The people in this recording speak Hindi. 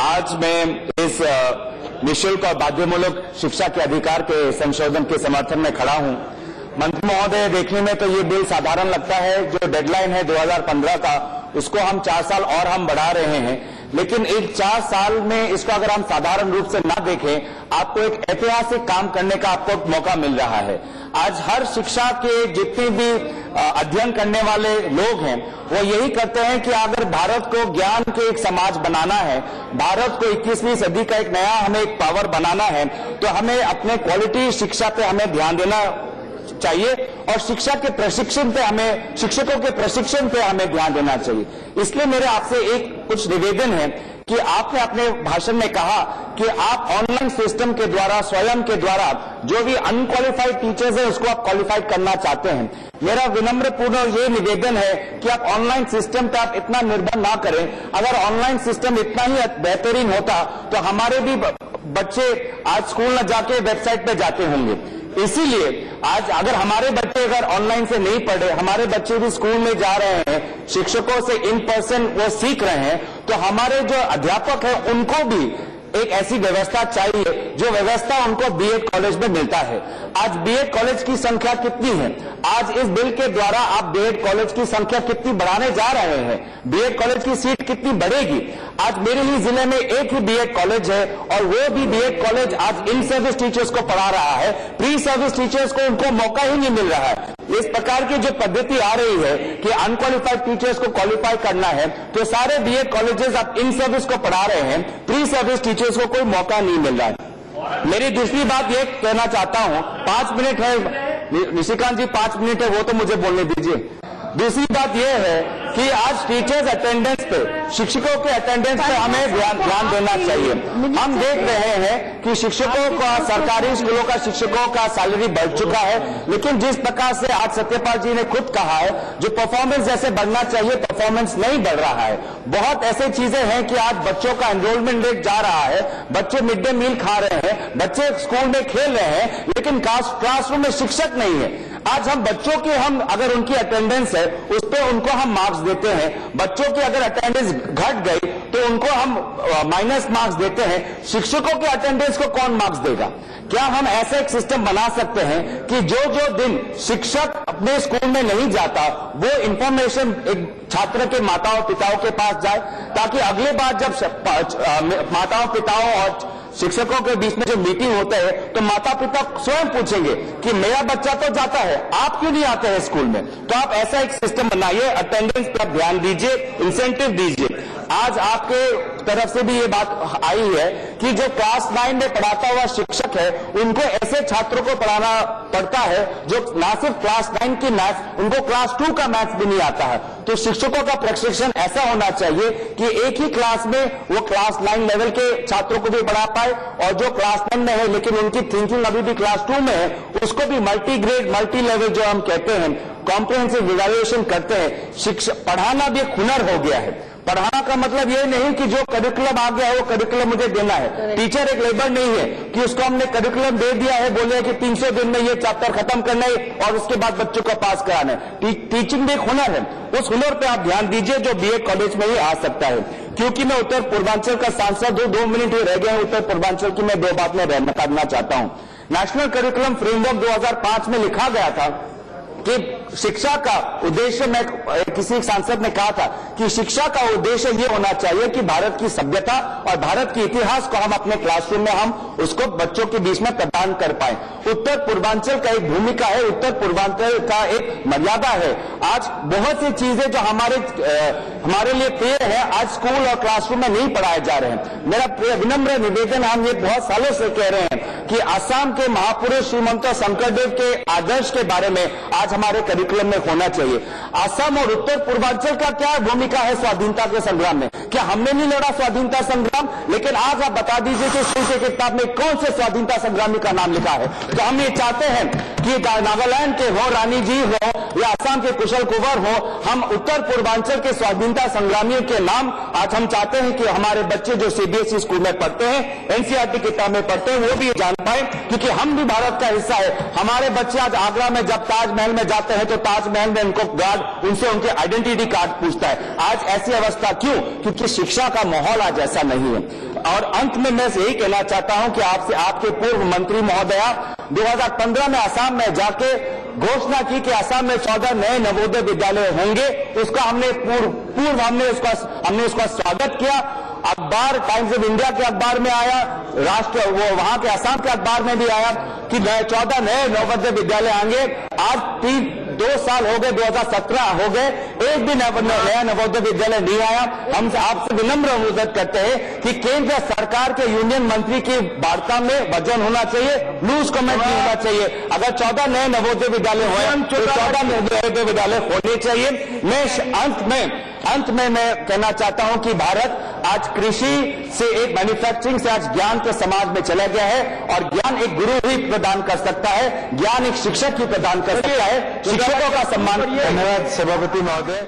आज मैं इस निःशुल्क और बाध्यतामूलक शिक्षा के अधिकार के संशोधन के समर्थन में खड़ा हूं। मंत्री महोदय, देखने में तो ये बिल साधारण लगता है। जो डेडलाइन है 2015 का, उसको हम 4 साल और हम बढ़ा रहे हैं, लेकिन एक 4 साल में इसको अगर हम साधारण रूप से ना देखें, आपको एक ऐतिहासिक काम करने का आपको मौका मिल रहा है। आज हर शिक्षा के जितने भी अध्ययन करने वाले लोग हैं, वो यही करते हैं कि अगर भारत को ज्ञान के एक समाज बनाना है, भारत को 21वीं सदी का एक नया हमें एक पावर बनाना है, तो हमें अपने क्वालिटी शिक्षा पे हमें ध्यान देना चाहिए और शिक्षा के प्रशिक्षण पे हमें, शिक्षकों के प्रशिक्षण पे हमें ध्यान देना चाहिए। इसलिए मेरे आपसे एक कुछ निवेदन है कि आपने अपने भाषण में कहा कि आप ऑनलाइन सिस्टम के द्वारा, स्वयं के द्वारा जो भी अनक्वालिफाइड टीचर्स है उसको आप क्वालिफाइड करना चाहते हैं। मेरा विनम्रपूर्ण ये निवेदन है कि आप ऑनलाइन सिस्टम पे आप इतना निर्भर ना करें। अगर ऑनलाइन सिस्टम इतना ही बेहतरीन होता तो हमारे भी बच्चे आज स्कूल न जाके वेबसाइट पे जाते होंगे। इसीलिए आज अगर हमारे बच्चे अगर ऑनलाइन से नहीं पढ़े, हमारे बच्चे भी स्कूल में जा रहे हैं, शिक्षकों से इन पर्सन वो सीख रहे हैं, तो हमारे जो अध्यापक हैं उनको भी एक ऐसी व्यवस्था चाहिए जो व्यवस्था उनको बीएड कॉलेज में मिलता है। आज बीएड कॉलेज की संख्या कितनी है? आज इस बिल के द्वारा आप बीएड कॉलेज की संख्या कितनी बढ़ाने जा रहे हैं? बीएड कॉलेज की सीट कितनी बढ़ेगी? आज मेरे ही जिले में एक ही बीएड कॉलेज है और वो भी बीएड कॉलेज आज इन सर्विस टीचर्स को पढ़ा रहा है, प्री सर्विस टीचर्स को उनको मौका ही नहीं मिल रहा है। इस प्रकार की जो पद्धति आ रही है कि अनक्वालिफाइड टीचर्स को क्वालिफाई करना है, तो सारे बीएड कॉलेजेस अब इन सर्विस को पढ़ा रहे हैं, प्री सर्विस टीचर्स को कोई मौका नहीं मिल रहा है। मेरी दूसरी बात ये कहना चाहता हूं, 5 मिनट है निशिकांत जी, 5 मिनट है, वो तो मुझे बोलने दीजिए। दूसरी बात यह है कि आज टीचर्स अटेंडेंस पे, शिक्षकों के अटेंडेंस पे हमें ध्यान देना चाहिए। हम देख रहे हैं कि शिक्षकों का, सरकारी स्कूलों का शिक्षकों का सैलरी बढ़ चुका है, लेकिन जिस प्रकार से आज सत्यपाल जी ने खुद कहा है, जो परफॉर्मेंस जैसे बढ़ना चाहिए परफॉर्मेंस नहीं बढ़ रहा है। बहुत ऐसे चीजें हैं कि आज बच्चों का एनरोलमेंट रेट जा रहा है, बच्चे मिड डे मील खा रहे हैं, बच्चे स्कूल में खेल रहे हैं, लेकिन क्लासरूम में शिक्षक नहीं है। आज हम बच्चों की, हम अगर उनकी अटेंडेंस है उस पर उनको हम मार्क्स देते हैं। बच्चों की अगर अटेंडेंस घट गई तो उनको हम माइनस मार्क्स देते हैं। शिक्षकों के अटेंडेंस को कौन मार्क्स देगा? क्या हम ऐसा एक सिस्टम बना सकते हैं कि जो दिन शिक्षक अपने स्कूल में नहीं जाता, वो इंफॉर्मेशन एक छात्र के माताओं पिताओं के पास जाए, ताकि अगले बार जब माताओं पिताओं और शिक्षकों के बीच में जो मीटिंग होता है तो माता पिता स्वयं पूछेंगे कि मेरा बच्चा तो जाता है, आप क्यों नहीं आते हैं स्कूल में? तो आप ऐसा एक सिस्टम बनाइए, अटेंडेंस पर ध्यान दीजिए, इंसेंटिव दीजिए। आज आपके तरफ से भी ये बात आई है कि जो क्लास 9 में पढ़ाता हुआ शिक्षक है, उनको ऐसे छात्रों को पढ़ाना पड़ता है जो ना सिर्फ क्लास 9 की मैथ्स, उनको क्लास 2 का मैथ्स भी नहीं आता है। तो शिक्षकों का प्रशिक्षण ऐसा होना चाहिए कि एक ही क्लास में वो क्लास 9 लेवल के छात्रों को भी पढ़ा पाए, और जो क्लास 9 में है लेकिन उनकी थिंकिंग अभी भी क्लास 2 में है, उसको भी मल्टी ग्रेड, मल्टी लेवल जो हम कहते हैं, कॉम्प्रिहेंसिव इवैल्यूएशन करते हैं। शिक्षक पढ़ाना भी एक हुनर हो गया है। पढ़ाना का मतलब ये नहीं कि जो करिकुलम आ गया है वो करिकुलम मुझे देना है। टीचर एक लेबर नहीं है कि उसको हमने करिकुलम दे दिया है, बोले कि 300 दिन में ये चैप्टर खत्म करना है और उसके बाद बच्चों को पास कराना है। टीचिंग भी एक हुनर है, उस हुनर पे आप ध्यान दीजिए जो बीएड कॉलेज में ही आ सकता है। क्योंकि मैं उत्तर पूर्वांचल का सांसद हूं, 2 मिनट ही रह गए हैं उत्तर पूर्वांचल की, मैं 2 बात में करना चाहता हूं। नेशनल करिकुलम फ्रेमवर्क 2005 में लिखा गया था कि शिक्षा का उद्देश्य, मैं किसी सांसद ने कहा था कि शिक्षा का उद्देश्य ये होना चाहिए कि भारत की सभ्यता और भारत के इतिहास को हम अपने क्लासरूम में हम उसको बच्चों के बीच में प्रदान कर पाए। उत्तर पूर्वांचल का एक भूमिका है, उत्तर पूर्वांचल का एक मर्यादा है। आज बहुत सी चीजें जो हमारे लिए प्रिय है, आज स्कूल और क्लासरूम में नहीं पढ़ाए जा रहे हैं। मेरा विनम्र निवेदन, हम ये बहुत सालों से कह रहे हैं कि असम के महापुरुष श्रीमंत शंकरदेव के आदर्श के बारे में आज हमारे करिकुलम में होना चाहिए। असम और उत्तर पूर्वांचल का क्या भूमिका है स्वाधीनता के संग्राम में? क्या हमने नहीं लड़ा स्वाधीनता संग्राम? लेकिन आज आप बता दीजिए कि स्कूल की किताब में कौन से स्वाधीनता संग्रामी का नाम लिखा है? तो हम ये चाहते हैं कि नागालैंड के हो रानी जी हो या असम के कुशल कुंवर हो, हम उत्तर पूर्वांचल के स्वाधीनता संग्रामियों के नाम आज हम चाहते हैं कि हमारे बच्चे जो सीबीएसई स्कूल में पढ़ते हैं, एनसीईआरटी किताब में पढ़ते हैं, वो भी जान बन पाए, क्योंकि हम भी भारत का हिस्सा है। हमारे बच्चे आज आगरा में जब ताजमहल में जाते हैं तो ताजमहल में उनको गार्ड उनसे उनके आइडेंटिटी कार्ड पूछता है। आज ऐसी अवस्था क्यों? क्योंकि शिक्षा का माहौल आज ऐसा नहीं है। और अंत में मैं यही कहना चाहता हूं कि आपसे, आपके पूर्व मंत्री महोदया 2015 में असम में जाके घोषणा की कि असम में 14 नए नवोदय विद्यालय होंगे। उसका हमने पूर्व हमने उसका स्वागत किया। अखबार टाइम्स ऑफ इंडिया के अखबार में आया, वहां के असम के अखबार में भी आया कि 14 नए नवोदय विद्यालय आएंगे। आज 2 साल हो गए, 2017 हो गए, एक भी नया नवोदय विद्यालय नहीं आया। हम आपसे विनम्र अनुरोध करते हैं कि केंद्र सरकार के यूनियन मंत्री की वार्ता में वजन होना चाहिए, लूज कमेंट नहीं होना चाहिए। अगर 14 नए नवोदय विद्यालय हुए तो 14 नवोदय विद्यालय होने चाहिए। मैं अंत में मैं कहना चाहता हूं कि भारत आज कृषि से एक मैन्युफैक्चरिंग से आज ज्ञान के समाज में चला गया है, और ज्ञान एक गुरु ही प्रदान कर सकता है, ज्ञान एक शिक्षक ही प्रदान कर सकता है। शिक्षकों का सम्मान। धन्यवाद सभापति महोदय।